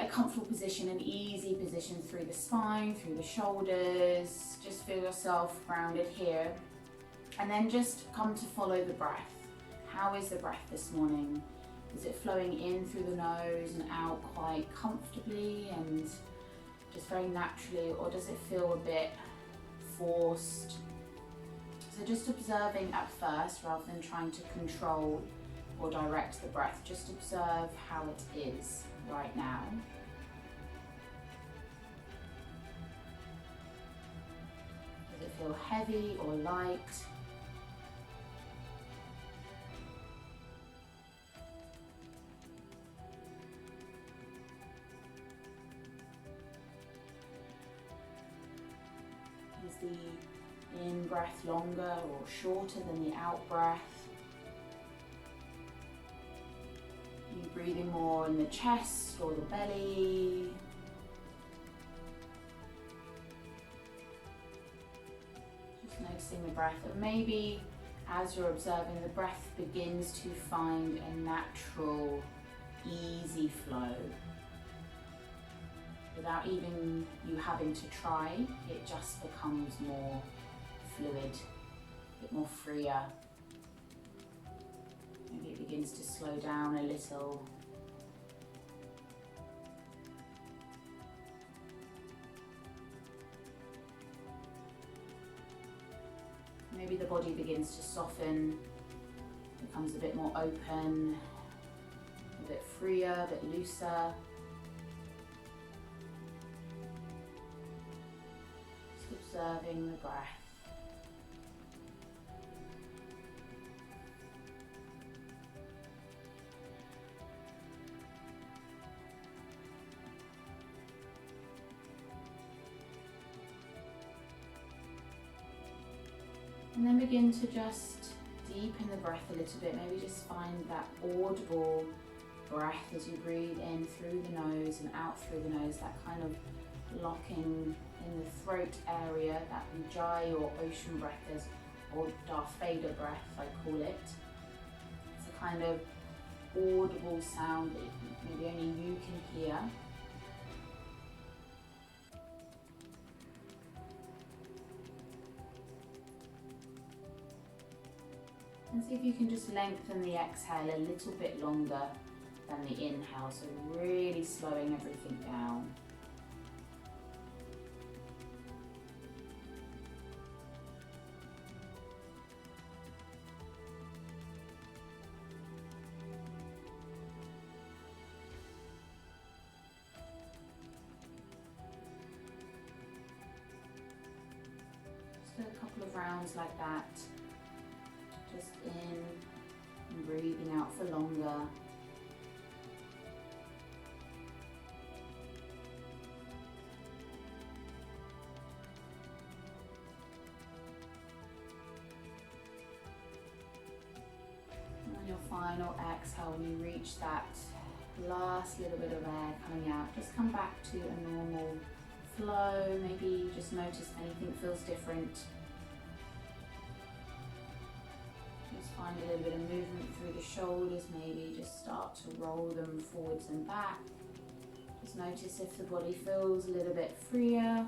a comfortable position, an easy position through the spine, through the shoulders. Just feel yourself grounded here. And then just come to follow the breath. How is the breath this morning? Is it flowing in through the nose and out quite comfortably and just very naturally, or does it feel a bit forced? So just observing at first rather than trying to control or direct the breath. Just observe how it is right now. Does it feel heavy or light? Is the in-breath longer or shorter than the out-breath? Are you breathing more in the chest or the belly? Just noticing the breath, and maybe as you're observing, the breath begins to find a natural, easy flow. Without even you having to try, it just becomes more fluid, a bit more freer. Maybe it begins to slow down a little. Maybe the body begins to soften, becomes a bit more open, a bit freer, a bit looser. Observing the breath. And then begin to just deepen the breath a little bit. Maybe just find that audible breath as you breathe in through the nose and out through the nose, that kind of locking in the throat area, that Ujjayi or ocean breath, or Darth Vader breath, I call it. It's a kind of audible sound that maybe only you can hear. And see if you can just lengthen the exhale a little bit longer than the inhale, so really slowing everything down. Just a couple of rounds like that. Just in and breathing out for longer. And on your final exhale, when you reach that last little bit of air coming out, just come back to a normal flow. Maybe just notice if anything feels different. Find a little bit of movement through the shoulders, maybe just start to roll them forwards and back. Just notice if the body feels a little bit freer.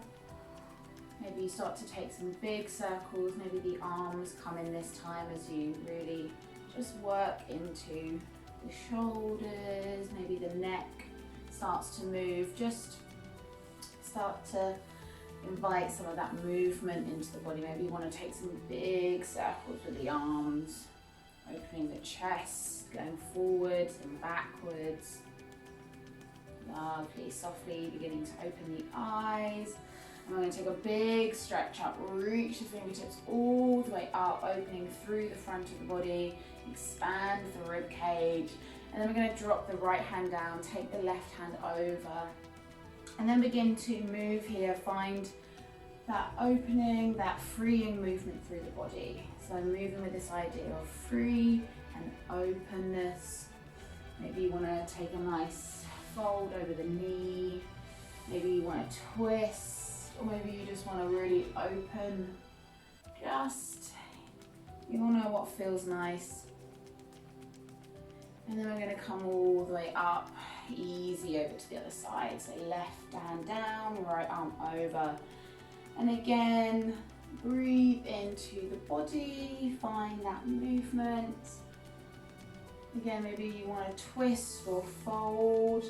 Maybe you start to take some big circles, maybe the arms come in this time as you really just work into the shoulders, maybe the neck starts to move. Just start to invite some of that movement into the body. Maybe you want to take some big circles with the arms. Opening the chest, going forwards and backwards. Lovely, softly beginning to open the eyes. And we're going to take a big stretch up, reach the fingertips all the way up, opening through the front of the body, expand the rib cage. And then we're going to drop the right hand down, take the left hand over, and then begin to move here. Find that opening, that freeing movement through the body. So moving with this idea of free and openness. Maybe you want to take a nice fold over the knee. Maybe you want to twist, or maybe you just want to really open. You'll know what feels nice. And then we're going to come all the way up easy over to the other side. So left hand down, right arm over. And again, breathe into the body, find that movement. Again, maybe you want to twist or fold.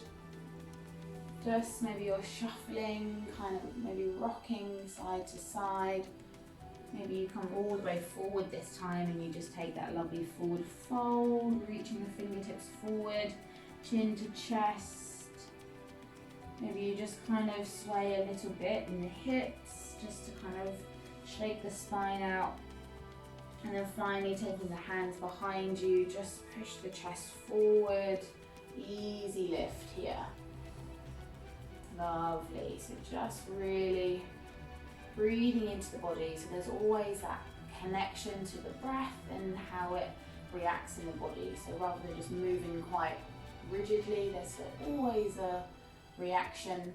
Just maybe you're shuffling, kind of maybe rocking side to side. Maybe you come all the way forward this time and you just take that lovely forward fold, reaching the fingertips forward, chin to chest. Maybe you just kind of sway a little bit in the hips, just to kind of shake the spine out. And then finally taking the hands behind you, just push the chest forward. Easy lift here. Lovely. So just really breathing into the body. So there's always that connection to the breath and how it reacts in the body. So rather than just moving quite rigidly, there's always a reaction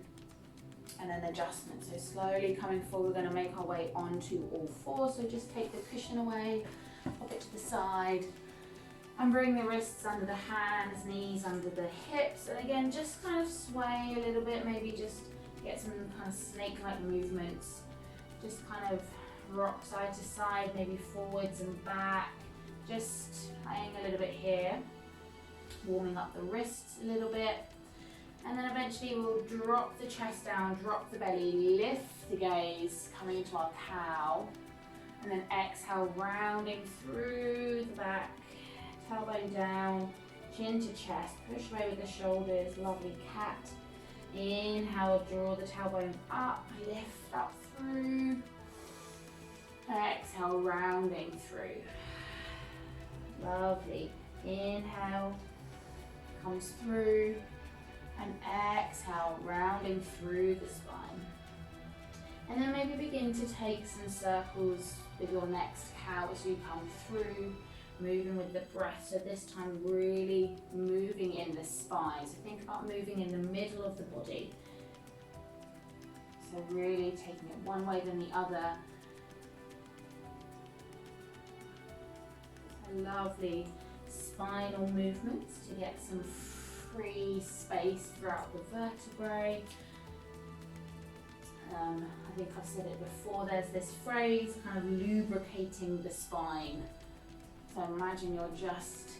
and an adjustment. So slowly coming forward, we're going to make our way onto all fours. So just take the cushion away, pop it to the side, and bring the wrists under the hands, knees under the hips. And again, just kind of sway a little bit, maybe just get some kind of snake-like movements. Just kind of rock side to side, maybe forwards and back. Just playing a little bit here, warming up the wrists a little bit. And then eventually we'll drop the chest down, drop the belly, lift the gaze, coming into our cow. And then exhale, rounding through the back, tailbone down, chin to chest, push away with the shoulders, lovely cat. Inhale, draw the tailbone up, lift up through. Exhale, rounding through. Lovely. Inhale, comes through. And exhale, rounding through the spine. And then maybe begin to take some circles with your next cow as you come through, moving with the breath. So this time really moving in the spine. So think about moving in the middle of the body. So really taking it one way then the other. So lovely spinal movements to get some free space throughout the vertebrae. I think I've said it before, there's this phrase, kind of lubricating the spine. So imagine you're just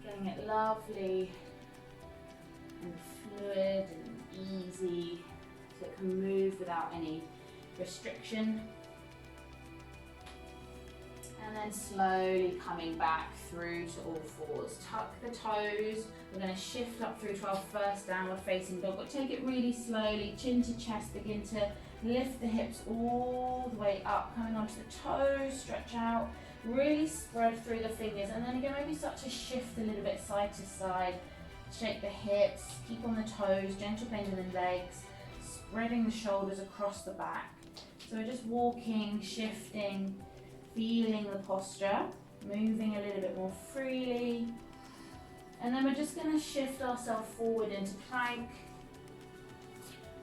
getting it lovely and fluid and easy so it can move without any restriction. And then slowly coming back through to all fours. Tuck the toes. We're going to shift up through to our first downward facing dog, but take it really slowly, chin to chest. Begin to lift the hips all the way up, coming onto the toes, stretch out, really spread through the fingers. And then again, maybe start to shift a little bit side to side. Shake the hips, keep on the toes, gentle bend in the legs, spreading the shoulders across the back. So we're just walking, shifting, feeling the posture, moving a little bit more freely. And then we're just going to shift ourselves forward into plank,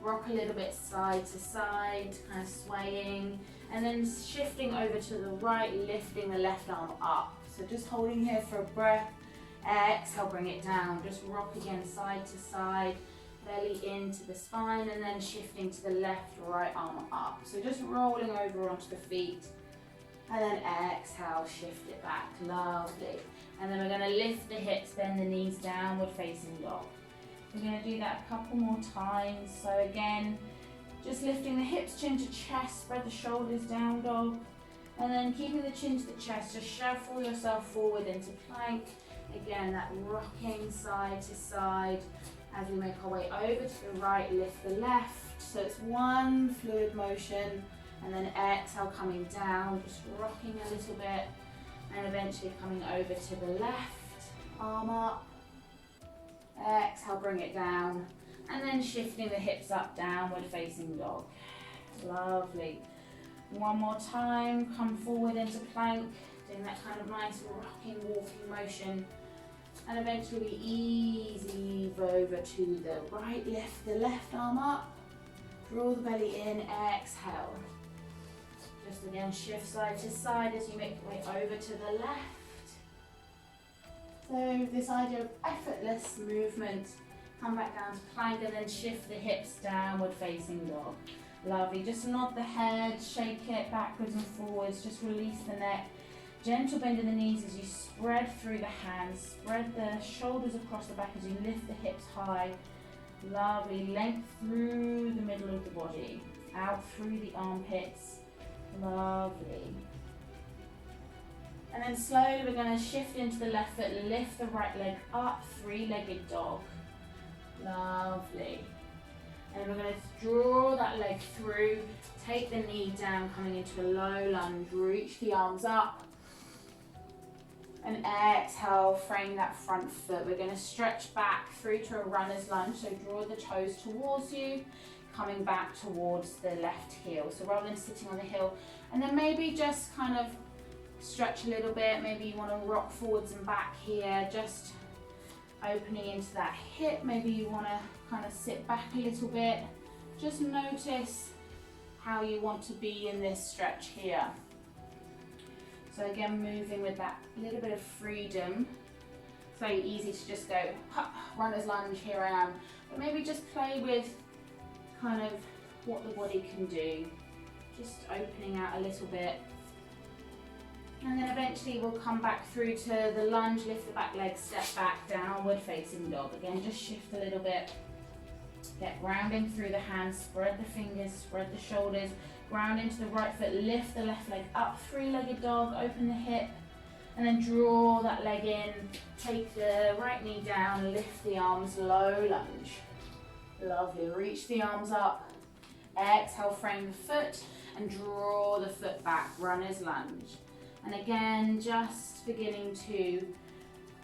rock a little bit side to side, kind of swaying, and then shifting over to the right, lifting the left arm up. So just holding here for a breath. Exhale, bring it down. Just rock again side to side, belly into the spine, and then shifting to the left, right arm up. So just rolling over onto the feet. And then exhale, shift it back. Lovely. And then we're going to lift the hips, bend the knees, downward facing dog. We're going to do that a couple more times. So again, just lifting the hips, chin to chest, spread the shoulders down, dog. And then keeping the chin to the chest, just shuffle yourself forward into plank. Again, that rocking side to side. As we make our way over to the right, lift the left. So it's one fluid motion. And then exhale, coming down, just rocking a little bit, and eventually coming over to the left, arm up. Exhale, bring it down, and then shifting the hips up, downward facing dog. Lovely. One more time, come forward into plank, doing that kind of nice rocking, walking motion. And eventually we easily move over to the right, lift the left arm up, draw the belly in, exhale. Just again, shift side to side as you make your way over to the left. So this idea of effortless movement, come back down to plank and then shift the hips, downward facing dog. Lovely, just nod the head, shake it backwards and forwards, just release the neck. Gentle bend in the knees as you spread through the hands, spread the shoulders across the back as you lift the hips high. Lovely, length through the middle of the body, out through the armpits. Lovely. And then slowly we're going to shift into the left foot, lift the right leg up, three-legged dog. Lovely. And then we're going to draw that leg through, take the knee down, coming into a low lunge, reach the arms up. And exhale, frame that front foot. We're going to stretch back through to a runner's lunge, so draw the toes towards you, coming back towards the left heel. So rather than sitting on the heel, and then maybe just kind of stretch a little bit. Maybe you want to rock forwards and back here, just opening into that hip. Maybe you want to kind of sit back a little bit. Just notice how you want to be in this stretch here. So again, moving with that little bit of freedom. It's very easy to just go, runner's lunge, here I am. But maybe just play with kind of what the body can do. Just opening out a little bit. And then eventually we'll come back through to the lunge, lift the back leg, step back, downward facing dog. Again, just shift a little bit. Get grounding through the hands, spread the fingers, spread the shoulders, ground into the right foot, lift the left leg up, three-legged dog, open the hip, and then draw that leg in, take the right knee down, lift the arms, low lunge. Lovely, reach the arms up, exhale, frame the foot, and draw the foot back, runner's lunge. And again, just beginning to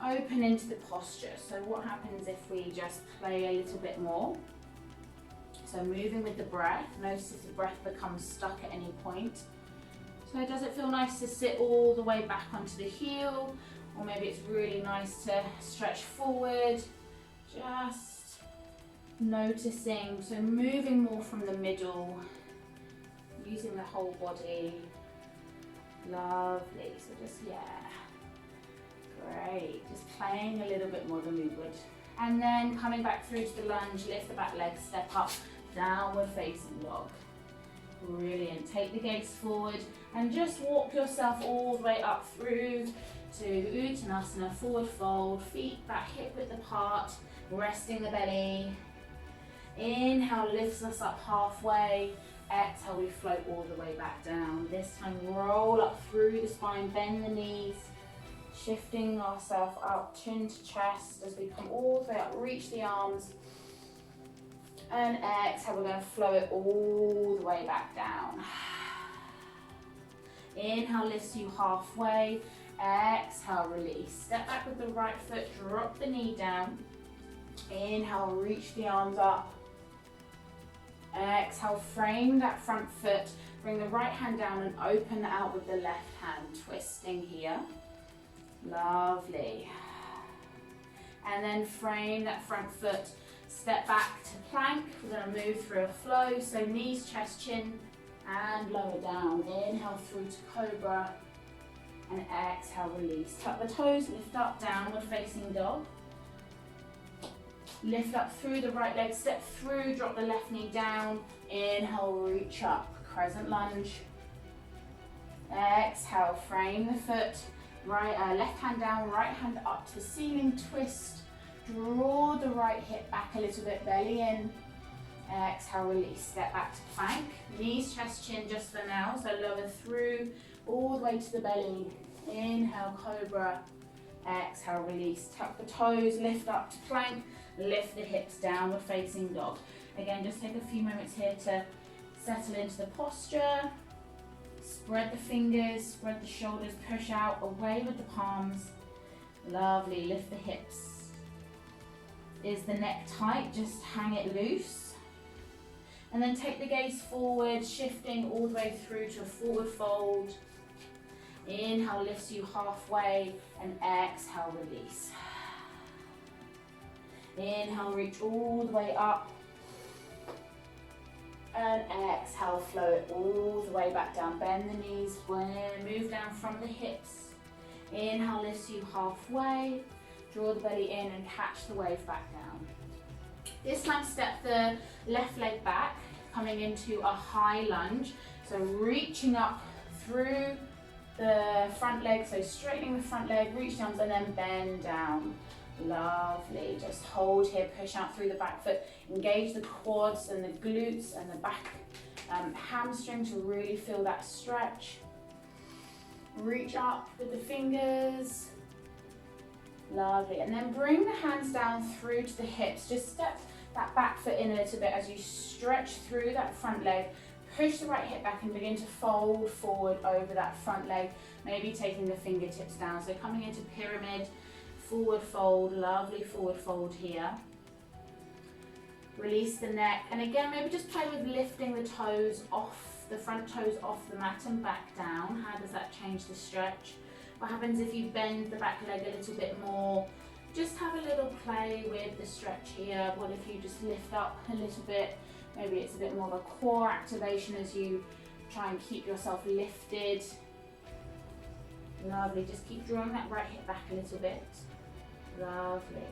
open into the posture. So what happens if we just play a little bit more? So moving with the breath, notice if the breath becomes stuck at any point. So does it feel nice to sit all the way back onto the heel? Or maybe it's really nice to stretch forward. Just noticing, so moving more from the middle, using the whole body. Lovely, so just, yeah, great. Just playing a little bit more than we would. And then coming back through to the lunge, lift the back leg, step up, downward facing dog. Brilliant, take the gaze forward and just walk yourself all the way up through to Uttanasana, forward fold, feet back hip width apart, resting the belly. Inhale lifts us up halfway. Exhale, we float all the way back down. This time roll up through the spine, bend the knees, shifting ourselves up, chin to chest as we come all the way up, reach the arms. And exhale, we're going to flow it all the way back down. Inhale lifts you halfway. Exhale, release. Step back with the right foot, drop the knee down. Inhale, reach the arms up. Exhale, frame that front foot. Bring the right hand down and open out with the left hand, twisting here. Lovely. And then frame that front foot. Step back to plank. We're going to move through a flow. So knees, chest, chin, and lower down. Inhale through to cobra. And exhale, release. Tuck the toes, lift up, downward facing dog. Lift up through the right leg, step through, drop the left knee down. Inhale, reach up, crescent lunge. Exhale, frame the foot. Left hand down, right hand up to the ceiling, twist. Draw the right hip back a little bit, belly in. Exhale, release, step back to plank. Knees, chest, chin just for now, so lower through, all the way to the belly. Inhale, cobra. Exhale, release, tuck the toes, lift up to plank. Lift the hips, downward facing dog. Again, just take a few moments here to settle into the posture. Spread the fingers, spread the shoulders, push out, away with the palms. Lovely, lift the hips. Is the neck tight? Just hang it loose. And then take the gaze forward, shifting all the way through to a forward fold. Inhale lifts you halfway and exhale, release. Inhale, reach all the way up. And exhale, flow it all the way back down. Bend the knees, move down from the hips. Inhale lifts you halfway. Draw the belly in and catch the wave back down. This time step the left leg back, coming into a high lunge. So reaching up through the front leg, so straightening the front leg, reach the arms and then bend down. Lovely, just hold here, push out through the back foot, engage the quads and the glutes and the back hamstring to really feel that stretch. Reach up with the fingers. Lovely, and then bring the hands down through to the hips. Just step that back foot in a little bit as you stretch through that front leg. Push the right hip back and begin to fold forward over that front leg, maybe taking the fingertips down. So coming into pyramid, forward fold, lovely forward fold here. Release the neck, and again, maybe just play with lifting the toes off, the front toes off the mat and back down. How does that change the stretch? What happens if you bend the back leg a little bit more? Just have a little play with the stretch here. What if you just lift up a little bit? Maybe it's a bit more of a core activation as you try and keep yourself lifted. Lovely, just keep drawing that right hip back a little bit. Lovely.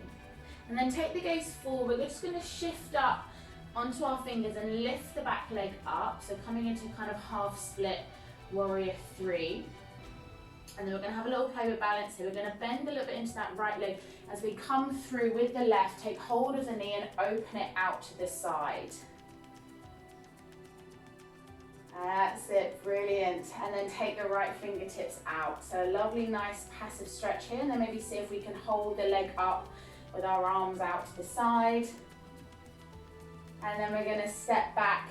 And then take the gaze forward. We're just going to shift up onto our fingers and lift the back leg up. So coming into kind of half split warrior three. And then we're going to have a little play with balance here. We're going to bend a little bit into that right leg as we come through with the left. Take hold of the knee and open it out to the side. That's it, brilliant. And then take the right fingertips out. So lovely, nice passive stretch here. And then maybe see if we can hold the leg up with our arms out to the side. And then we're going to step back,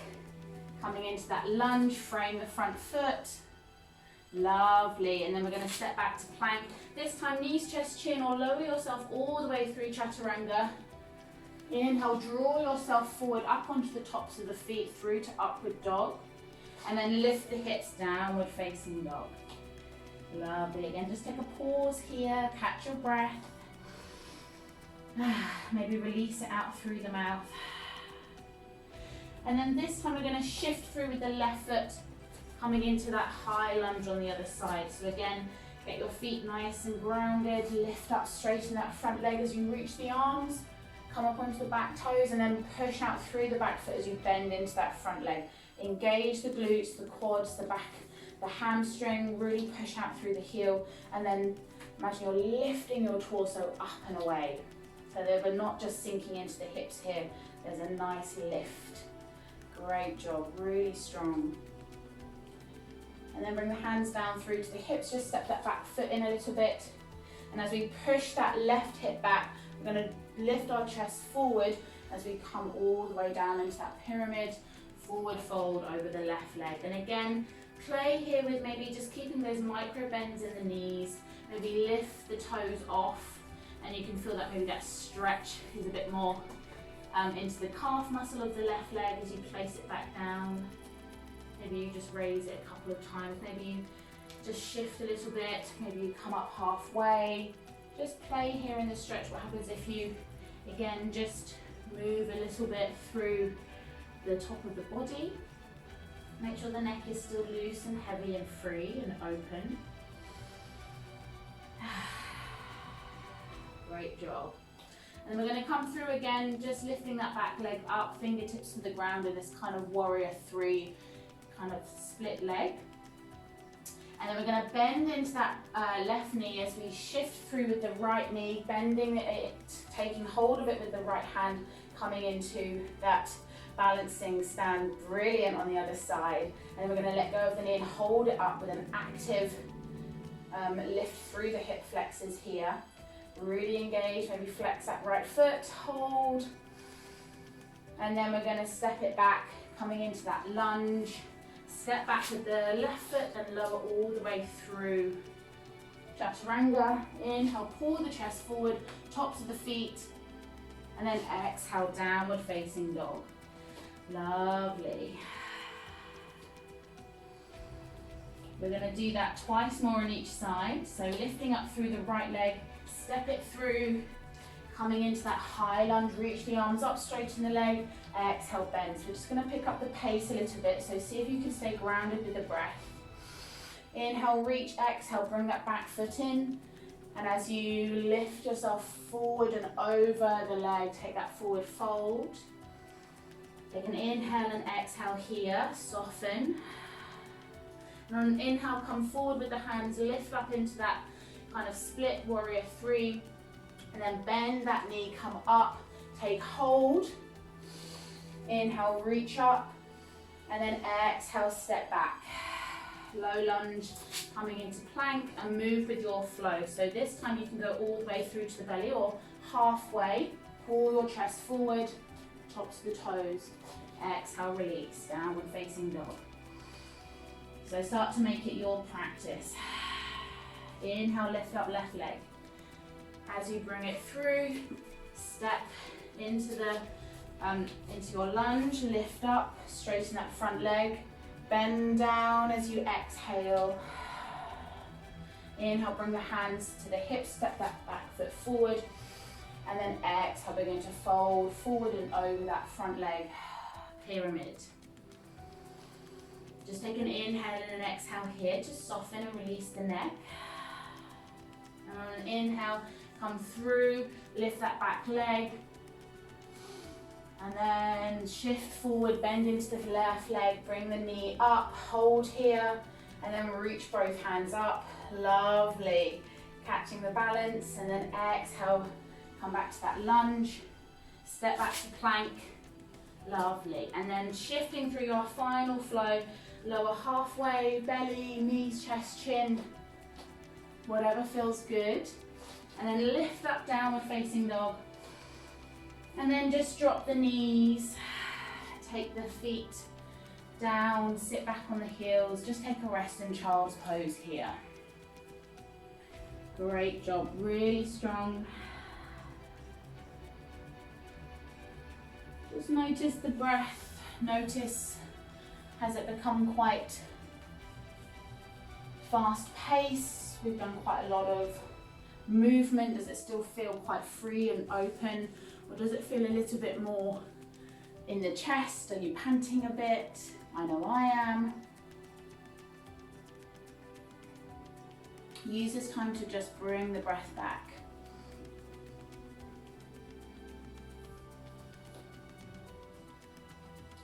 coming into that lunge, frame the front foot. Lovely. And then we're going to step back to plank. This time, knees, chest, chin, or lower yourself all the way through chaturanga. Inhale, draw yourself forward up onto the tops of the feet through to upward dog. And then lift the hips, downward facing dog. Lovely. Again, just take a pause here, catch your breath. Maybe release it out through the mouth. And then this time we're going to shift through with the left foot, coming into that high lunge on the other side. So again, get your feet nice and grounded, lift up, straighten that front leg as you reach the arms, come up onto the back toes and then push out through the back foot as you bend into that front leg. Engage the glutes, the quads, the back, the hamstring, really push out through the heel and then imagine you're lifting your torso up and away. So that we're not just sinking into the hips here, there's a nice lift. Great job, really strong. And then bring the hands down through to the hips, just step that back foot in a little bit. And as we push that left hip back, we're going to lift our chest forward as we come all the way down into that pyramid, forward fold over the left leg. And again, play here with maybe just keeping those micro bends in the knees, maybe lift the toes off, and you can feel that maybe that stretch is a bit more into the calf muscle of the left leg as you place it back down. Maybe you just raise it a couple of times, maybe you just shift a little bit, maybe you come up halfway. Just play here in the stretch. What happens if you, again, just move a little bit through the top of the body. Make sure the neck is still loose and heavy and free and open. Great job. And we're going to come through again, just lifting that back leg up, fingertips to the ground in this kind of warrior three kind of split leg. And then we're going to bend into that left knee as we shift through with the right knee, bending it, taking hold of it with the right hand, coming into that balancing stand. Brilliant on the other side. And then we're going to let go of the knee and hold it up with an active lift through the hip flexors here. Really engage, maybe flex that right foot, hold. And then we're going to step it back, coming into that lunge. Step back with the left foot and lower all the way through chaturanga. Inhale, pull the chest forward, tops of the feet. And then exhale, downward facing dog. Lovely. We're going to do that twice more on each side. So lifting up through the right leg, step it through, coming into that high lunge, reach the arms up, straighten the leg, exhale, bend. So we're just going to pick up the pace a little bit, so see if you can stay grounded with the breath. Inhale, reach, exhale, bring that back foot in, And as you lift yourself forward and over the leg, take that forward fold. Take an inhale and exhale here, soften. And on an inhale, come forward with the hands, lift up into that kind of split warrior three. And then bend that knee, come up, take hold. Inhale, reach up. And then exhale, step back. Low lunge, coming into plank and move with your flow. So this time you can go all the way through to the belly or halfway. Pull your chest forward, tops of the toes. Exhale, release, downward facing dog. So start to make it your practice. Inhale, lift up left leg. As you bring it through, step into your lunge, lift up, straighten that front leg. Bend down as you exhale. Inhale, bring the hands to the hips, step that back foot forward. And then exhale, begin to fold forward and over that front leg, pyramid. Just take an inhale and an exhale here to soften and release the neck. And on an inhale, come through, lift that back leg. And then shift forward, bend into the left leg, bring the knee up, hold here, and then reach both hands up. Lovely. Catching the balance, and then exhale, come back to that lunge, step back to plank. Lovely. And then shifting through your final flow, lower halfway, belly, knees, chest, chin, whatever feels good. And then lift up, downward facing dog. And then just drop the knees, take the feet down, sit back on the heels, just take a rest in child's pose here. Great job, really strong. Just notice the breath, notice has it become quite fast paced? We've done quite a lot of movement, does it still feel quite free and open? Or does it feel a little bit more in the chest? Are you panting a bit? I know I am. Use this time to just bring the breath back.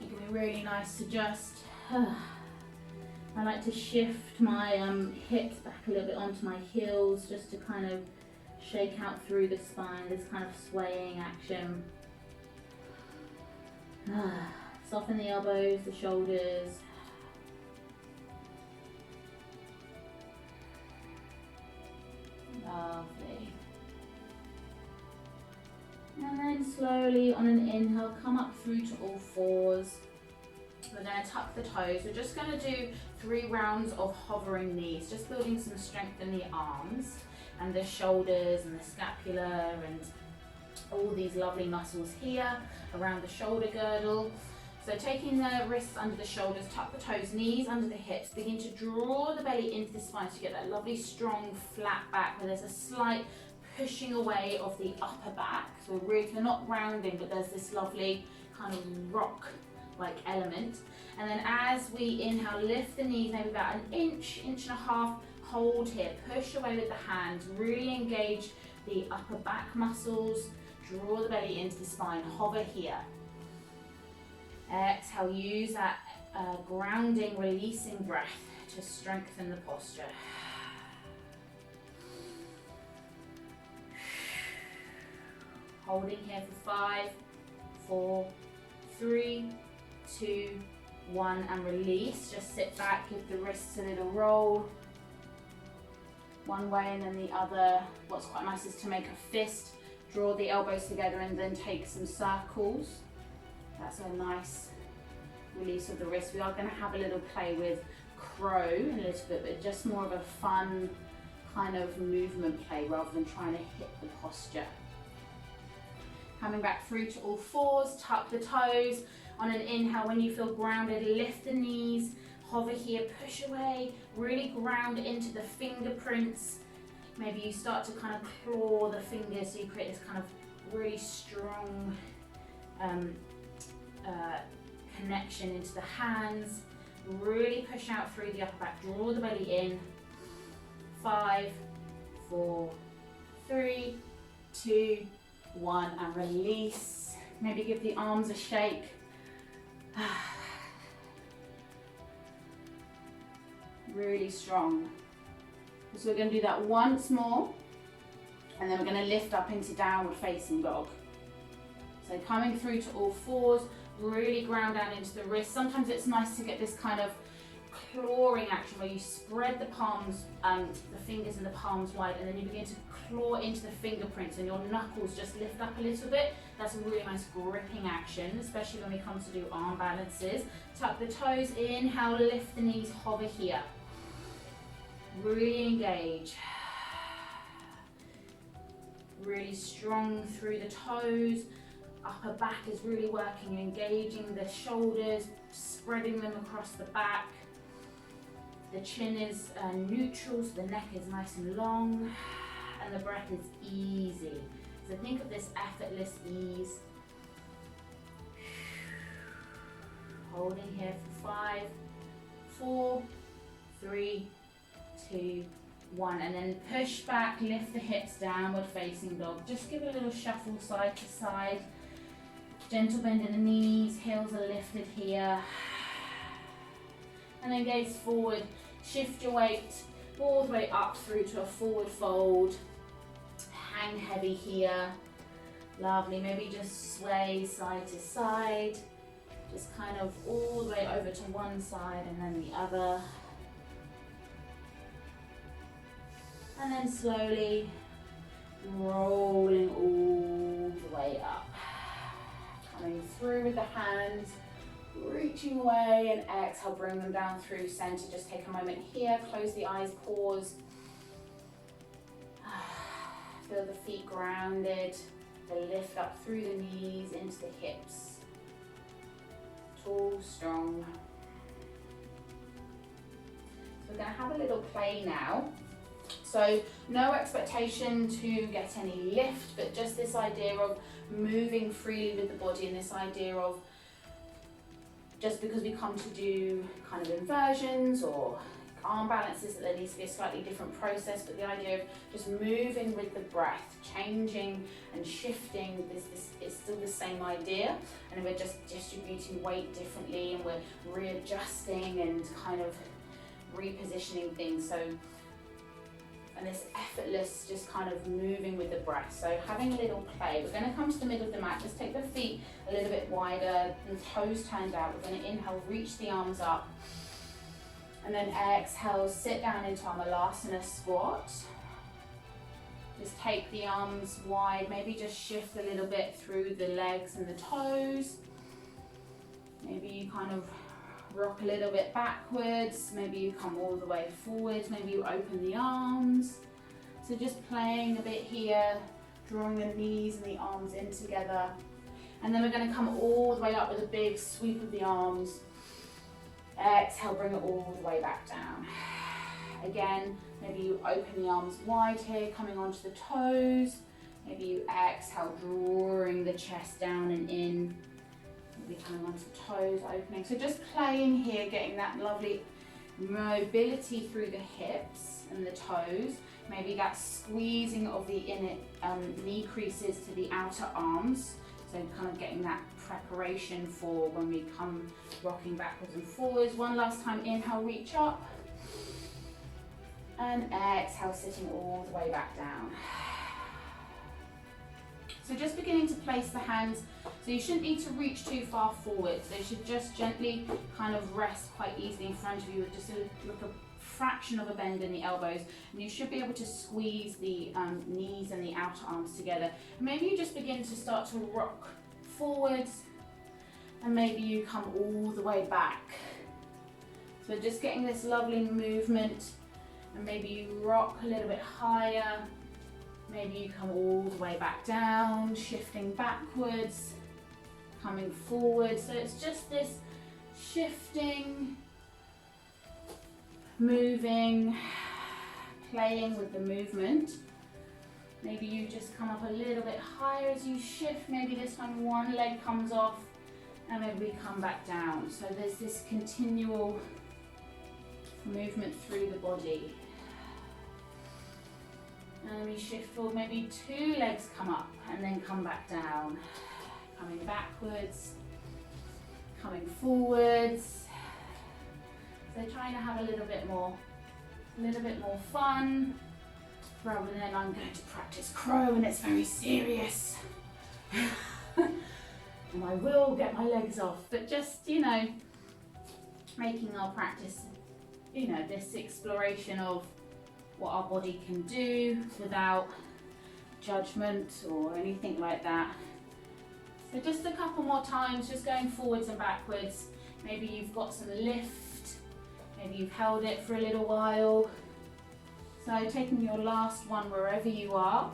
It can be really nice to just, I like to shift my hips back a little bit onto my heels just to kind of shake out through the spine, this kind of swaying action. Soften the elbows, the shoulders. Lovely. And then slowly on an inhale, come up through to all fours. We're going to tuck the toes. We're just going to do 3 rounds of hovering knees, just building some strength in the arms and the shoulders and the scapula and all these lovely muscles here around the shoulder girdle. So taking the wrists under the shoulders, tuck the toes, knees under the hips, begin to draw the belly into the spine so you get that lovely strong flat back where there's a slight pushing away of the upper back. So we're not rounding, but there's this lovely kind of rock-like element. And then as we inhale, lift the knees maybe about an inch, inch and a half, hold here, push away with the hands, really engage the upper back muscles, draw the belly into the spine, hover here. Exhale, use that grounding, releasing breath to strengthen the posture. Holding here for 5, 4, 3, 2, 1, and release. Just sit back, give the wrists a little roll. One way and then the other. What's quite nice is to make a fist, draw the elbows together and then take some circles. That's a nice release of the wrist. We are going to have a little play with crow in a little bit, but just more of a fun kind of movement play rather than trying to hit the posture. Coming back through to all fours, tuck the toes. On an inhale, when you feel grounded, lift the knees, hover here, push away, really ground into the fingerprints. Maybe you start to kind of claw the fingers so you create this kind of really strong connection into the hands. Really push out through the upper back, draw the belly in. 5, 4, 2, 1, and release. Maybe give the arms a shake. Really strong. So we're going to do that once more, and then we're going to lift up into downward facing dog. So coming through to all fours, really ground down into the wrist. Sometimes it's nice to get this kind of clawing action where you spread the palms, the fingers and the palms wide, and then you begin to claw into the fingerprints and your knuckles just lift up a little bit. That's a really nice gripping action, especially when we come to do arm balances. Tuck the toes, inhale, lift the knees, hover here. Really engage. Really strong through the toes. Upper back is really working, engaging the shoulders, spreading them across the back. The chin is neutral, so the neck is nice and long, and the breath is easy. So think of this effortless ease. Holding here for 5, 4, 3, 2, 1, and then push back, lift the hips, downward facing dog. Just give a little shuffle side to side. Gentle bend in the knees, heels are lifted here. And then gaze forward, shift your weight all the way up through to a forward fold. Hang heavy here. Lovely, maybe just sway side to side. Just kind of all the way over to one side and then the other. And then slowly rolling all the way up. Coming through with the hands, reaching away, and exhale, bring them down through center. Just take a moment here, close the eyes, pause. Feel the feet grounded, the lift up through the knees into the hips. Tall, strong. So we're going to have a little play now. So no expectation to get any lift, but just this idea of moving freely with the body, and this idea of just because we come to do kind of inversions or arm balances, that there needs to be a slightly different process, but the idea of just moving with the breath, changing and shifting, is still the same idea, and we're just distributing weight differently, and we're readjusting and kind of repositioning things. So, and this effortless, just kind of moving with the breath. So having a little play. We're going to come to the middle of the mat. Just take the feet a little bit wider, the toes turned out. We're going to inhale, reach the arms up. And then exhale, sit down into our Malasana squat. Just take the arms wide. Maybe just shift a little bit through the legs and the toes. Maybe you kind of rock a little bit backwards, maybe you come all the way forwards, maybe you open the arms. So just playing a bit here, drawing the knees and the arms in together. And then we're going to come all the way up with a big sweep of the arms. Exhale, bring it all the way back down. Again, maybe you open the arms wide here, coming onto the toes. Maybe you exhale, drawing the chest down and in. Maybe coming onto the toes, opening. So just playing here, getting that lovely mobility through the hips and the toes. Maybe that squeezing of the inner knee creases to the outer arms. So kind of getting that preparation for when we come rocking backwards and forwards. One last time, inhale, reach up. And exhale, sitting all the way back down. So just beginning to place the hands, so you shouldn't need to reach too far forward. They should just gently kind of rest quite easily in front of you with just a fraction of a bend in the elbows. And you should be able to squeeze the knees and the outer arms together. And maybe you just begin to start to rock forwards, and maybe you come all the way back. So just getting this lovely movement, and maybe you rock a little bit higher. Maybe you come all the way back down, shifting backwards, coming forward. So it's just this shifting, moving, playing with the movement. Maybe you just come up a little bit higher as you shift. Maybe this time one leg comes off, and maybe we come back down. So there's this continual movement through the body. And we shift forward, maybe 2 legs come up and then come back down. Coming backwards, coming forwards. So trying to have a little bit more fun, rather than I'm going to practice crow and it's very serious. And I will get my legs off, but just, you know, making our practice, you know, this exploration of what our body can do without judgment or anything like that. So just a couple more times, just going forwards and backwards. Maybe you've got some lift, maybe you've held it for a little while. So taking your last one wherever you are.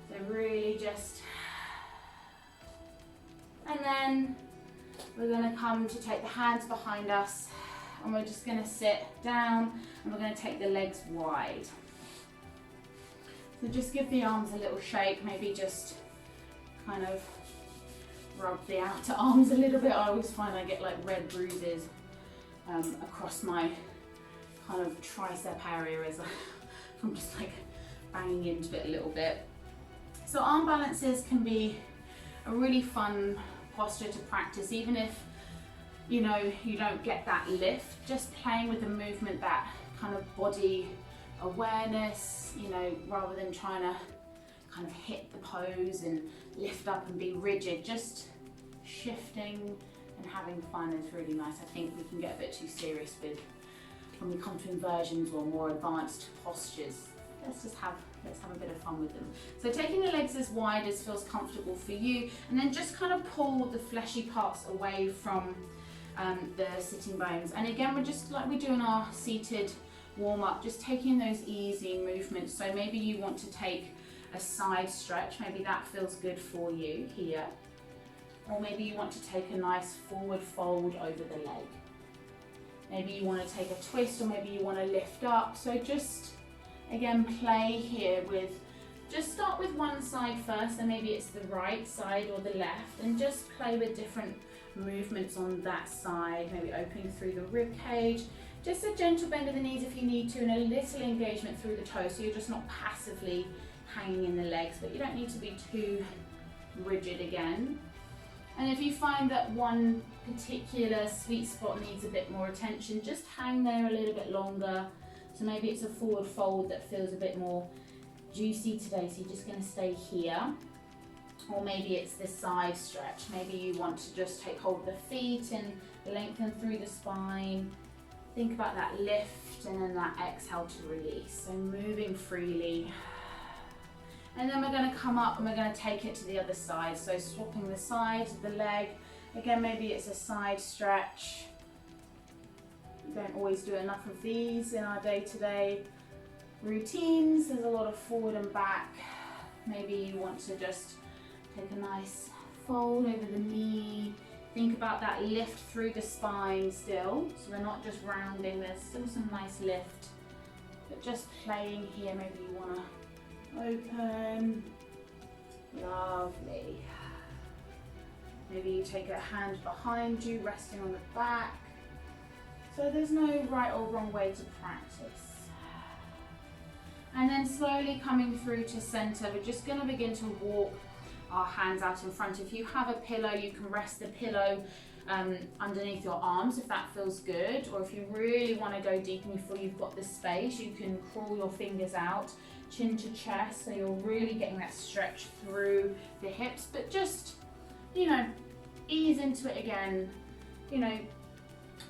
So really just, and then we're going to come to take the hands behind us, and we're just going to sit down and we're going to take the legs wide. So just give the arms a little shake, maybe just kind of rub the outer arms a little bit. I always find I get like red bruises across my kind of tricep area as I'm just like banging into it a little bit. So arm balances can be a really fun posture to practice, even if, you know, you don't get that lift. Just playing with the movement, that kind of body awareness, you know, rather than trying to kind of hit the pose and lift up and be rigid, just shifting and having fun is really nice. I think we can get a bit too serious with when we come to inversions or more advanced postures. Let's have a bit of fun with them. So taking the legs as wide as feels comfortable for you, and then just kind of pull the fleshy parts away from the sitting bones. And again, we're just like we do in our seated warm up, just taking those easy movements. So maybe you want to take a side stretch, maybe that feels good for you here. Or maybe you want to take a nice forward fold over the leg. Maybe you want to take a twist, or maybe you want to lift up. So just, again, play here with, just start with one side first, and maybe it's the right side or the left, and just play with different movements on that side, maybe opening through the rib cage. Just a gentle bend of the knees if you need to, and a little engagement through the toes, so you're just not passively hanging in the legs, but you don't need to be too rigid again. And if you find that one particular sweet spot needs a bit more attention, just hang there a little bit longer. So maybe it's a forward fold that feels a bit more juicy today, so you're just going to stay here. Or maybe it's the side stretch. Maybe you want to just take hold of the feet and lengthen through the spine. Think about that lift and then that exhale to release. So moving freely. And then we're going to come up and we're going to take it to the other side. So swapping the sides of the leg. Again, maybe it's a side stretch. We don't always do enough of these in our day-to-day routines. There's a lot of forward and back. Maybe you want to just take a nice fold over the knee. Think about that lift through the spine still. So we're not just rounding, there's still some nice lift. But just playing here, maybe you want to open. Lovely. Maybe you take a hand behind you, resting on the back. So there's no right or wrong way to practice. And then slowly coming through to center, we're just going to begin to walk our hands out in front. If you have a pillow, you can rest the pillow underneath your arms if that feels good. Or if you really want to go deep and you feel you've got the space, you can crawl your fingers out, chin to chest, so you're really getting that stretch through the hips. But just, you know, ease into it again. You know,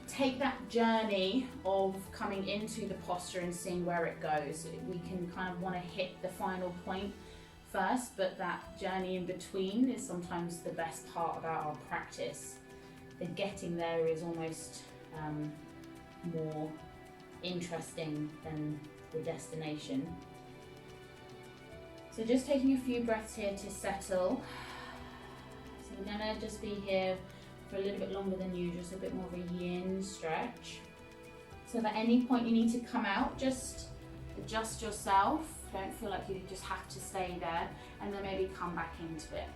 take that journey of coming into the posture and seeing where it goes. We can kind of want to hit the final point first, but that journey in between is sometimes the best part about our practice. The getting there is almost more interesting than the destination. So just taking a few breaths here to settle. So we're gonna just be here for a little bit longer than usual, so a bit more of a yin stretch. So at any point you need to come out, just adjust yourself. Don't feel like you just have to stay there, and then maybe come back into it.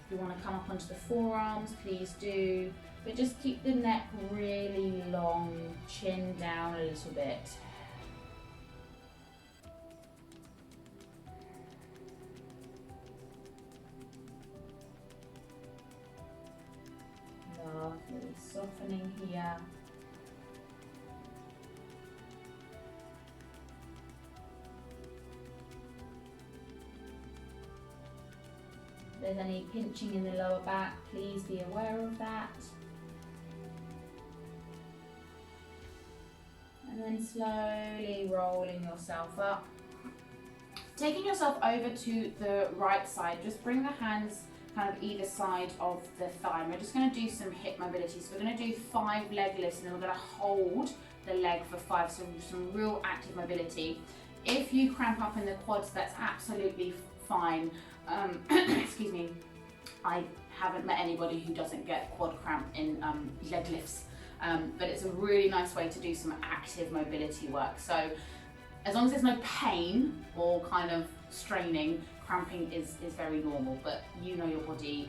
If you want to come up onto the forearms, please do, but just keep the neck really long, chin down a little bit. softening here. If there's any pinching in the lower back, please be aware of that. And then slowly rolling yourself up. Taking yourself over to the right side, just bring the hands kind of either side of the thigh. We're just going to do some hip mobility. So we're going to do 5 leg lifts and then we're going to hold the leg for 5, so some real active mobility. If you cramp up in the quads, that's absolutely fine. Excuse me, I haven't met anybody who doesn't get quad cramp in leg lifts, but it's a really nice way to do some active mobility work. So as long as there's no pain or kind of straining, cramping is very normal, but you know your body,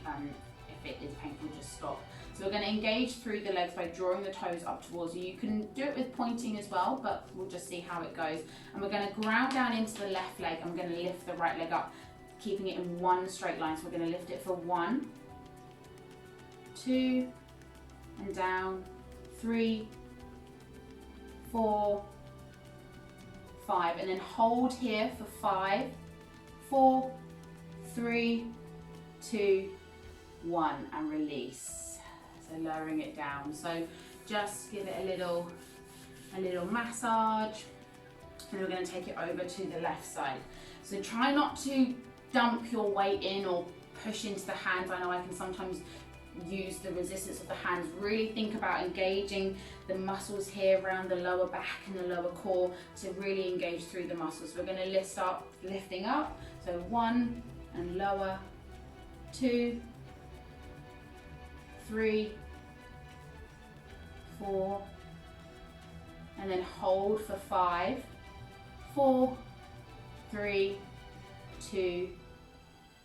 if it is painful, just stop. So we're going to engage through the legs by drawing the toes up towards you. You can do it with pointing as well, but we'll just see how it goes. And we're going to ground down into the left leg and we're going to lift the right leg up, keeping it in one straight line. So we're going to lift it for 1, 2, and down, 3, 4, 5, and then hold here for 5, 4, 3, 2, 1, and release. So lowering it down. So just give it a little massage, and we're going to take it over to the left side. So try not to dump your weight in or push into the hands. I know I can sometimes use the resistance of the hands. Really think about engaging the muscles here around the lower back and the lower core to really engage through the muscles. We're going to start lifting up. So 1 and lower, 2, 3, 4, and then hold for 5, 4, 3, 2,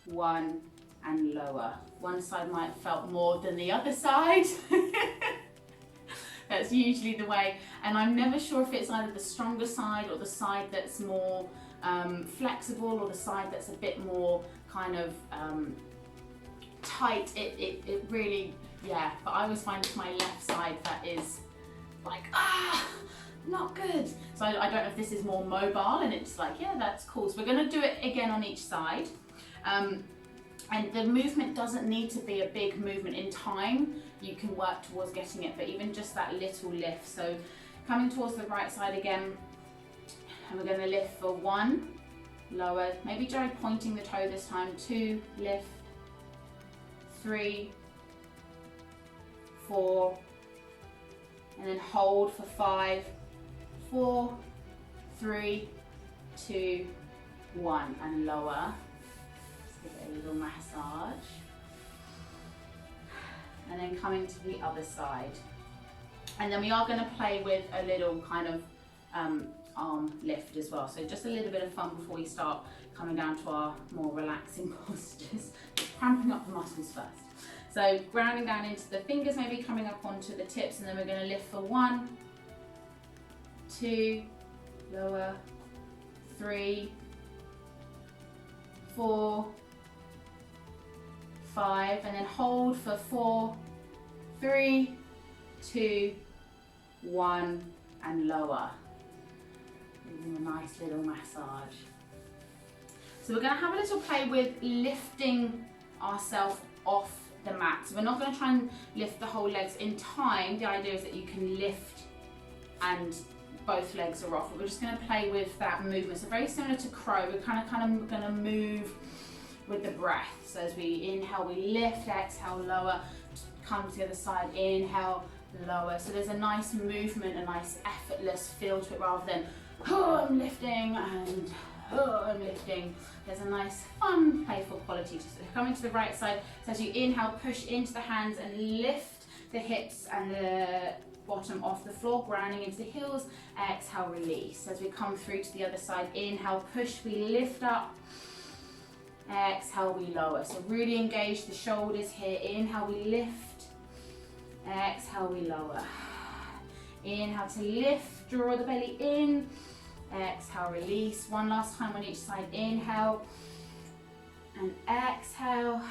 1, and lower. One side might have felt more than the other side. That's usually the way, and I'm never sure if it's either the stronger side or the side that's more flexible or the side that's a bit more kind of tight. It really, yeah, but I always find it's my left side that is like, not good. So I don't know if this is more mobile and it's like, yeah, that's cool. So we're going to do it again on each side. And the movement doesn't need to be a big movement in time. You can work towards getting it, but even just that little lift. So coming towards the right side again, and we're going to lift for 1, lower, maybe try pointing the toe this time, 2, lift, 3, 4, and then hold for 5, 4, 3, 2, 1, and lower. Give it a little massage, and then coming to the other side, and then we are going to play with a little kind of arm lift as well, so just a little bit of fun before we start coming down to our more relaxing postures, just cramping up the muscles first. So grounding down into the fingers, maybe coming up onto the tips, and then we're going to lift for 1, 2, lower, 3, 4, 5, and then hold for 4, 3, 2, 1, and lower. Using a nice little massage. So we're going to have a little play with lifting ourselves off the mat. So we're not going to try and lift the whole legs in time. The idea is that you can lift and both legs are off. But we're just going to play with that movement. So very similar to crow. We're kind of going to move with the breath. So as we inhale, we lift, exhale, lower, come to the other side, inhale, lower. So there's a nice movement, a nice effortless feel to it rather than, oh, I'm lifting and oh, I'm lifting. There's a nice, fun, playful quality to it. Coming to the right side, so as you inhale, push into the hands and lift the hips and the bottom off the floor, grounding into the heels, exhale, release. As we come through to the other side, inhale, push, we lift up, exhale, we lower. So really engage the shoulders here. Inhale, we lift, exhale, we lower. Inhale to lift, draw the belly in, exhale, release. One last time on each side. Inhale and exhale,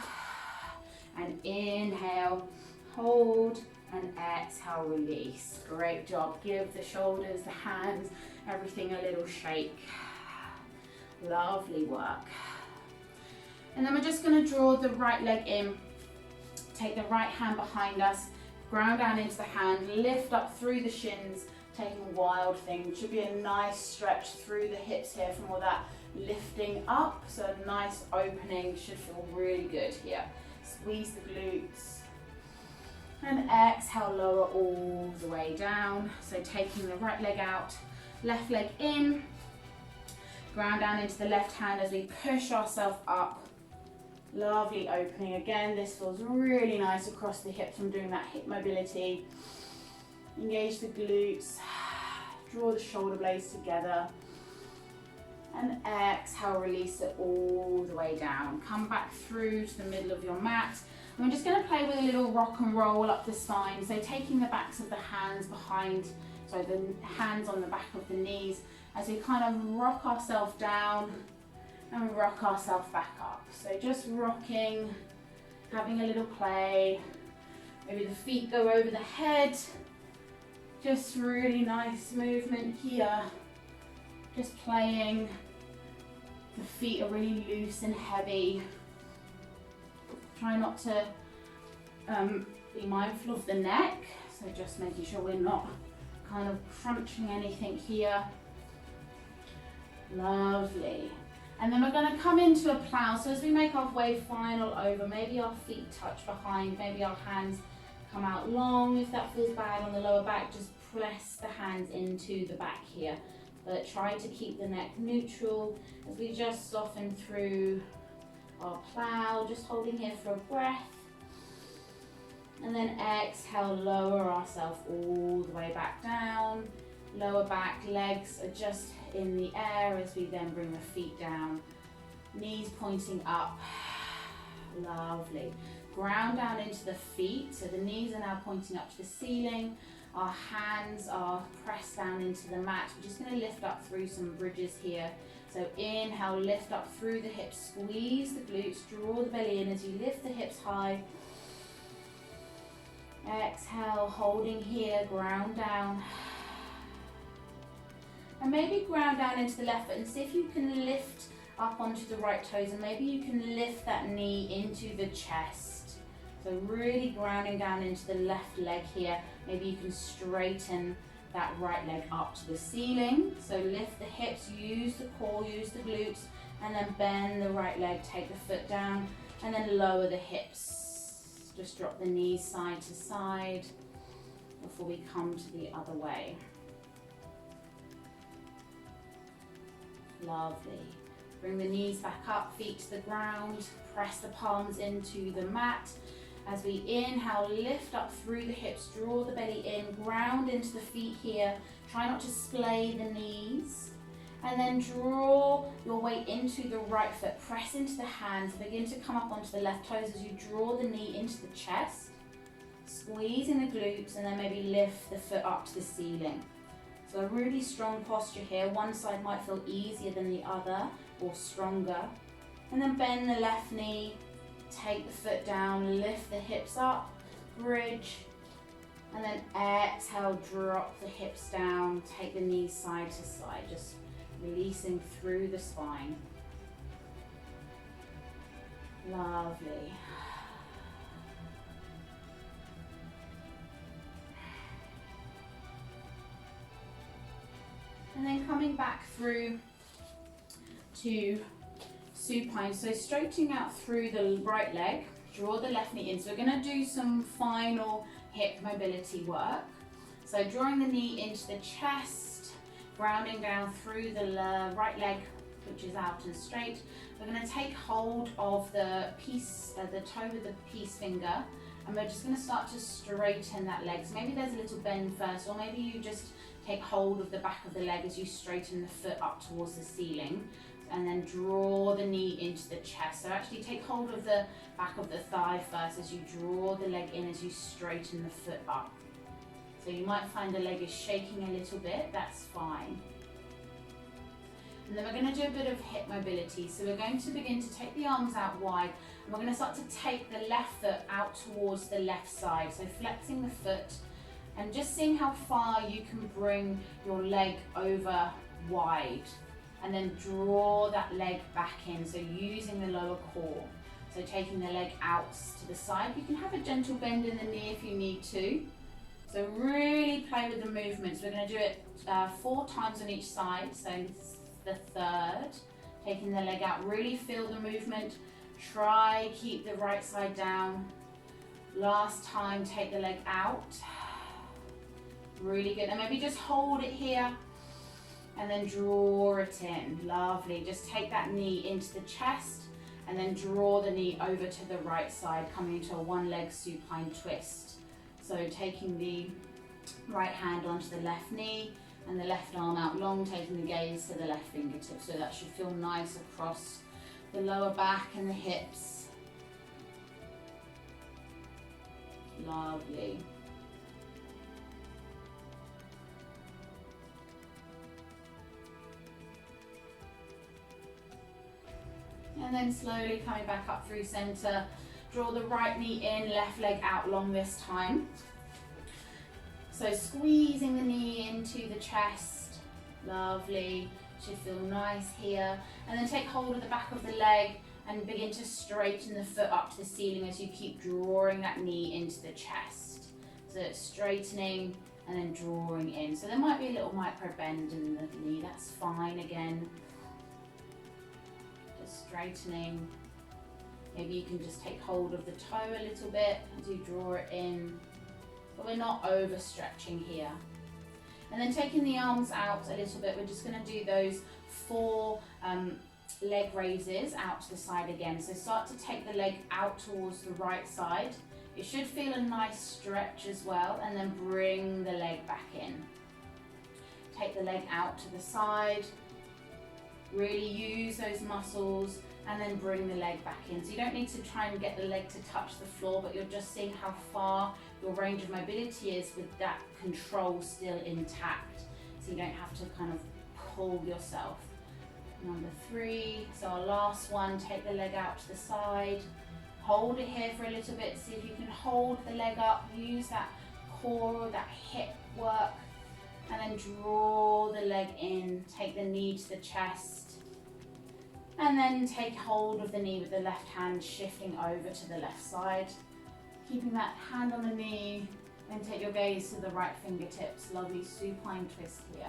and inhale, hold And exhale, release. Great job. Give the shoulders, the hands, everything a little shake. Lovely work. And then we're just going to draw the right leg in. Take the right hand behind us, ground down into the hand, lift up through the shins, taking Wild Thing, which should be a nice stretch through the hips here from all that lifting up. So a nice opening, should feel really good here. Squeeze the glutes. And exhale, lower all the way down. So taking the right leg out, left leg in, ground down into the left hand as we push ourselves up. Lovely opening. Again, this feels really nice across the hips from doing that hip mobility. Engage the glutes, draw the shoulder blades together, and exhale, release it all the way down. Come back through to the middle of your mat. And we're just going to play with a little rock and roll up the spine. So taking the backs of the hands behind, sorry, the hands on the back of the knees as we kind of rock ourselves down and rock ourselves back up. So just rocking, having a little play. Maybe the feet go over the head. Just really nice movement here. Just playing. The feet are really loose and heavy. Try not to be mindful of the neck. So just making sure we're not kind of crunching anything here. Lovely. And then we're going to come into a plow. So as we make our way final over, maybe our feet touch behind, maybe our hands come out long. If that feels bad on the lower back, just press the hands into the back here. But try to keep the neck neutral as we just soften through our plow, just holding here for a breath. And then exhale, lower ourselves all the way back down. Lower back, legs are just in the air as we then bring the feet down. Knees pointing up. Lovely. Ground down into the feet. So the knees are now pointing up to the ceiling. Our hands are pressed down into the mat. We're just going to lift up through some bridges here. So inhale, lift up through the hips. Squeeze the glutes. Draw the belly in as you lift the hips high. Exhale, holding here. Ground down. And maybe ground down into the left foot and see if you can lift up onto the right toes, and maybe you can lift that knee into the chest. So really grounding down into the left leg here. Maybe you can straighten that right leg up to the ceiling. So lift the hips, use the core, use the glutes, and then bend the right leg, take the foot down, and then lower the hips. Just drop the knees side to side before we come to the other way. Lovely. Bring the knees back up, feet to the ground, press the palms into the mat. As we inhale, lift up through the hips, draw the belly in, ground into the feet here. Try not to splay the knees. And then draw your weight into the right foot, press into the hands, begin to come up onto the left toes as you draw the knee into the chest. Squeezing the glutes and then maybe lift the foot up to the ceiling. So a really strong posture here. One side might feel easier than the other or stronger. And then bend the left knee, take the foot down, lift the hips up, bridge, and then exhale, drop the hips down, take the knees side to side, just releasing through the spine. Lovely. And then coming back through to supine. So straightening out through the right leg, draw the left knee in. So we're going to do some final hip mobility work. So drawing the knee into the chest, grounding down through the right leg, which is out and straight. We're going to take hold of the toe with the peace finger, and we're just going to start to straighten that leg. So maybe there's a little bend first, or maybe you just take hold of the back of the leg as you straighten the foot up towards the ceiling, and then draw the knee into the chest. So actually take hold of the back of the thigh first as you draw the leg in as you straighten the foot up. So you might find the leg is shaking a little bit, that's fine. And then we're going to do a bit of hip mobility. So we're going to begin to take the arms out wide, and we're going to start to take the left foot out towards the left side. So flexing the foot and just seeing how far you can bring your leg over wide, and then draw that leg back in. So using the lower core. So taking the leg out to the side. You can have a gentle bend in the knee if you need to. So really play with the movements. We're going to do it 4 times on each side. So the third, taking the leg out. Really feel the movement. Try keep the right side down. Last time, take the leg out. Really good. And maybe just hold it here and then draw it in. Lovely. Just take that knee into the chest and then draw the knee over to the right side, coming into a one-leg supine twist. So taking the right hand onto the left knee and the left arm out long, taking the gaze to the left fingertip. So that should feel nice across the lower back and the hips. Lovely. And then slowly coming back up through center. Draw the right knee in, left leg out long this time. So squeezing the knee into the chest. Lovely. Should feel nice here. And then take hold of the back of the leg and begin to straighten the foot up to the ceiling as you keep drawing that knee into the chest. So it's straightening and then drawing in. So there might be a little micro bend in the knee. That's fine again. Just straightening. Maybe you can just take hold of the toe a little bit as you draw it in, but we're not overstretching here. And then taking the arms out a little bit, we're just going to do those 4 leg raises out to the side again. So start to take the leg out towards the right side. It should feel a nice stretch as well, and then bring the leg back in. Take the leg out to the side, really use those muscles, and then bring the leg back in. So you don't need to try and get the leg to touch the floor, but you're just seeing how far your range of mobility is with that control still intact. So you don't have to kind of pull yourself. Number 3, so our last one, take the leg out to the side. Hold it here for a little bit, see if you can hold the leg up, use that core, that hip work, and then draw the leg in, take the knee to the chest. And then take hold of the knee with the left hand, shifting over to the left side. Keeping that hand on the knee, then take your gaze to the right fingertips. Lovely supine twist here.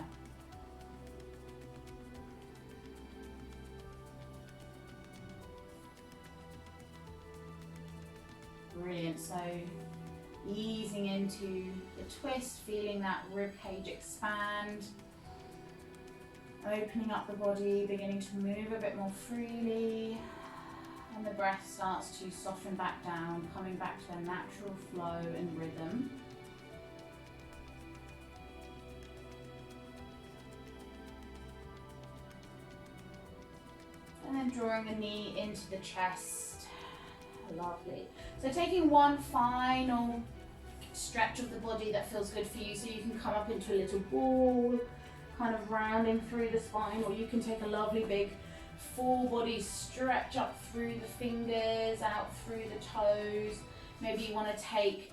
Brilliant. So easing into the twist, feeling that rib cage expand. Opening up the body, beginning to move a bit more freely, and the breath starts to soften back down, coming back to a natural flow and rhythm. And then drawing the knee into the chest. Lovely. So taking one final stretch of the body that feels good for you, so you can come up into a little ball, kind of rounding through the spine, or you can take a lovely big full body stretch up through the fingers, out through the toes. Maybe you want to take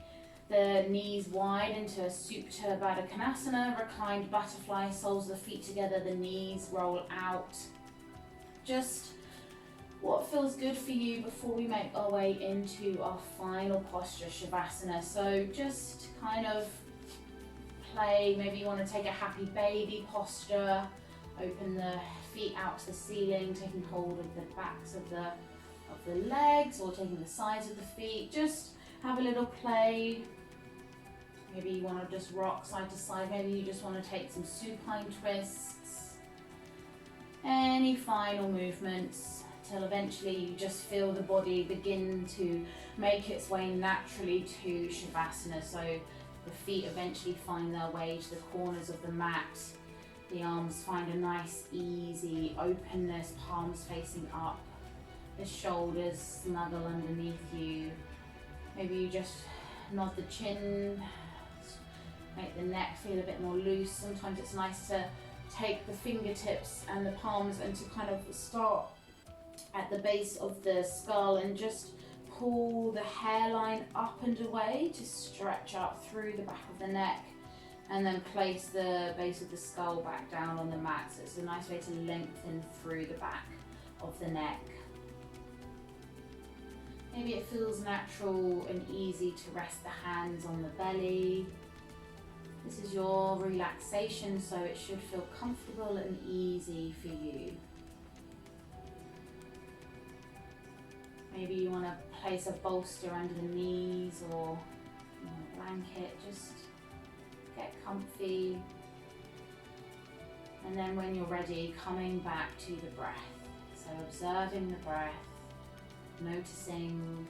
the knees wide into a Supta Baddha Konasana, reclined butterfly, soles of the feet together, the knees roll out. Just what feels good for you before we make our way into our final posture, Shavasana. So just kind of play, maybe you want to take a happy baby posture, open the feet out to the ceiling, taking hold of the backs of the legs, or taking the sides of the feet. Just have a little play. Maybe you want to just rock side to side, maybe you just want to take some supine twists. Any final movements till eventually you just feel the body begin to make its way naturally to Shavasana. So the feet eventually find their way to the corners of the mat. The arms find a nice, easy openness, palms facing up. The shoulders snuggle underneath you. Maybe you just nod the chin, make the neck feel a bit more loose. Sometimes it's nice to take the fingertips and the palms and to kind of start at the base of the skull and just pull the hairline up and away to stretch up through the back of the neck, and then place the base of the skull back down on the mat. So it's a nice way to lengthen through the back of the neck. Maybe it feels natural and easy to rest the hands on the belly. This is your relaxation, so it should feel comfortable and easy for you. Maybe you want to place a bolster under the knees or a blanket, just get comfy. And then when you're ready, coming back to the breath. So observing the breath, noticing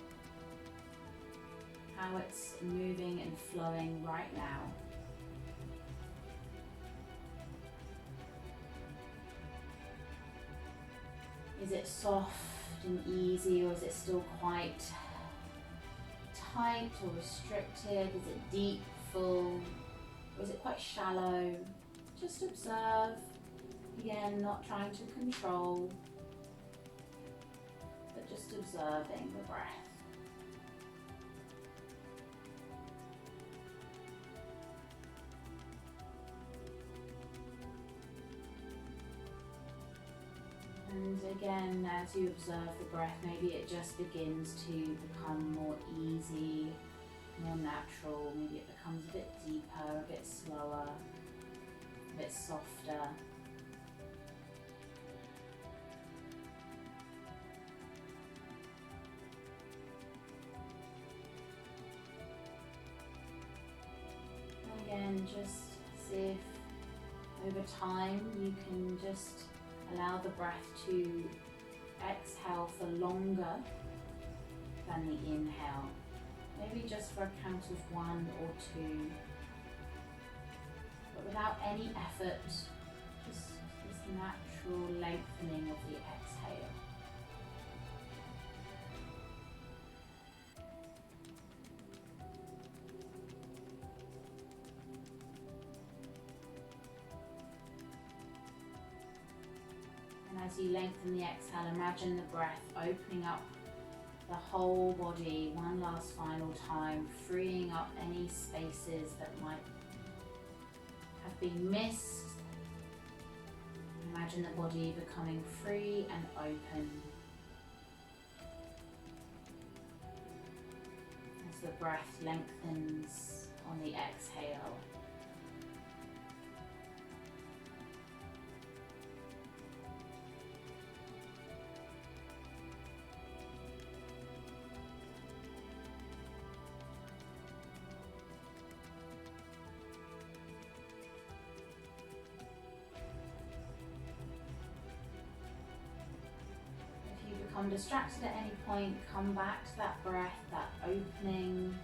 how it's moving and flowing right now. Is it soft and easy, or is it still quite tight or restricted? Is it deep, full, or is it quite shallow? Just observe. Again, not trying to control, but just observing the breath. And again, as you observe the breath, maybe it just begins to become more easy, more natural. Maybe it becomes a bit deeper, a bit slower, a bit softer. And again, just see if over time you can just allow the breath to exhale for longer than the inhale. Maybe just for a count of 1 or 2. But without any effort, just this natural lengthening of the exhale. As you lengthen the exhale, imagine the breath opening up the whole body one last final time, freeing up any spaces that might have been missed. Imagine the body becoming free and open. As the breath lengthens on the exhale. Become distracted at any point, come back to that breath, that opening,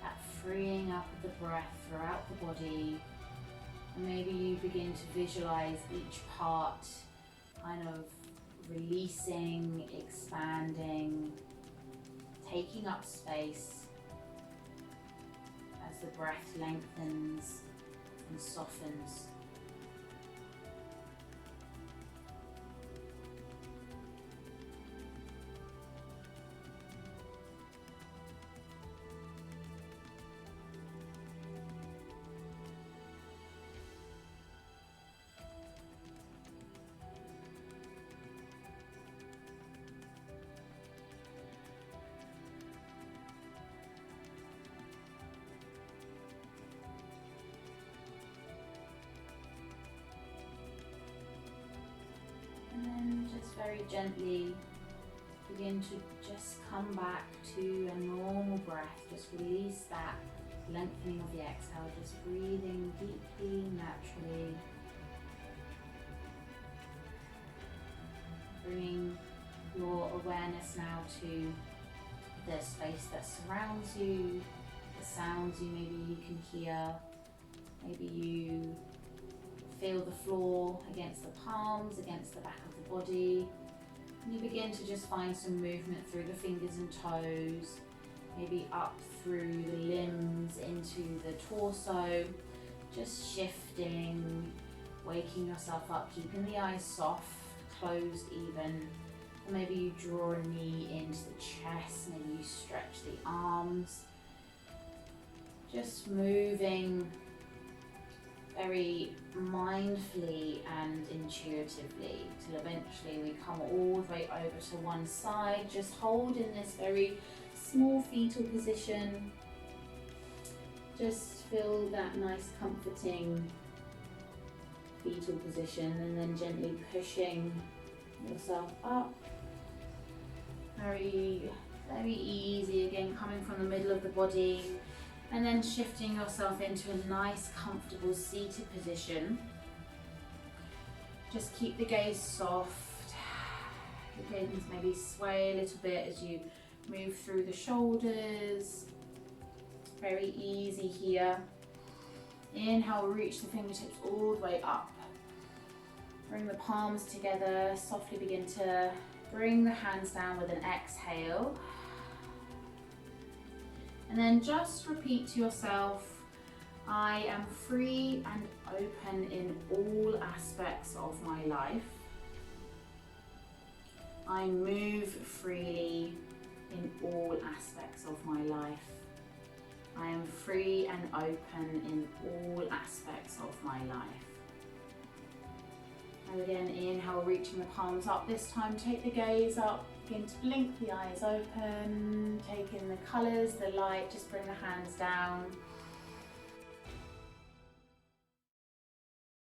that freeing up of the breath throughout the body. And maybe you begin to visualize each part kind of releasing, expanding, taking up space as the breath lengthens and softens. And then just very gently begin to just come back to a normal breath. Just release that lengthening of the exhale, just breathing deeply, naturally. Bringing your awareness now to the space that surrounds you, the sounds maybe you can hear. Maybe you feel the floor against the palms, against the back of the body. And you begin to just find some movement through the fingers and toes, maybe up through the limbs into the torso, just shifting waking yourself up, keeping the eyes soft, closed even. Or maybe you draw a knee into the chest, maybe you stretch the arms. Just moving very mindfully and intuitively till eventually we come all the way over to one side. Just hold in this very small fetal position. Just feel that nice comforting fetal position and then gently pushing yourself up. Very, very easy, again coming from the middle of the body and then shifting yourself into a nice comfortable seated position. Just keep the gaze soft. The gaze maybe sway a little bit as you move through the shoulders. Very easy here. Inhale, reach the fingertips all the way up. Bring the palms together, softly begin to bring the hands down with an exhale. And then just repeat to yourself, I am free and open in all aspects of my life. I move freely in all aspects of my life. I am free and open in all aspects of my life. And again, inhale, reaching the palms up. This time, take the gaze up, begin to blink the eyes open, take in the colours, the light, just bring the hands down.